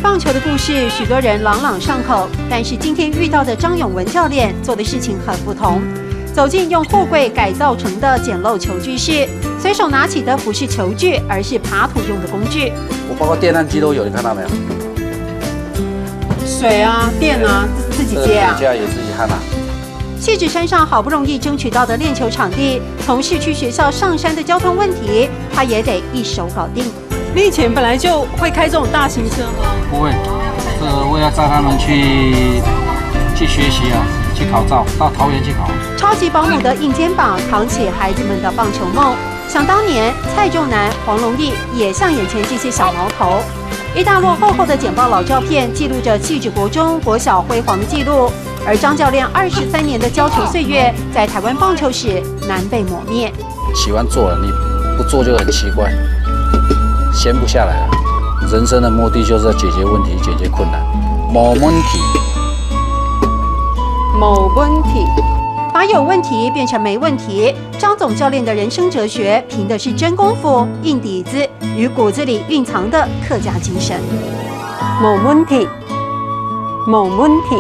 棒球的故事，许多人朗朗上口，但是今天遇到的张永文教练做的事情很不同。走进用货柜改造成的简陋球具室，随手拿起的不是球具，而是爬土用的工具。我包括电焊机都有，你看到没有？水啊，电啊，自己接啊。自己家也自己焊啊。汐止山上好不容易争取到的练球场地，从市区学校上山的交通问题，他也得一手搞定。你以前本来就会开这种大型车吗？不会，我要带他们去学习啊，去考照，到桃园去考。超级保姆的硬肩膀扛起孩子们的棒球梦。想当年，蔡仲南、黄龙毅也像眼前这些小毛头。一大摞厚厚的简报老照片，记录着汐止国中、国小辉煌的记录。而张教练23年的教球岁月，在台湾棒球史难被磨灭。喜欢做了，你不做就很奇怪，闲不下来了。人生的目的就是要解决问题、解决困难。冇问题，某问题，把有问题变成没问题。张总教练的人生哲学，凭的是真功夫、硬底子与骨子里蕴藏的客家精神。某问题，某问题。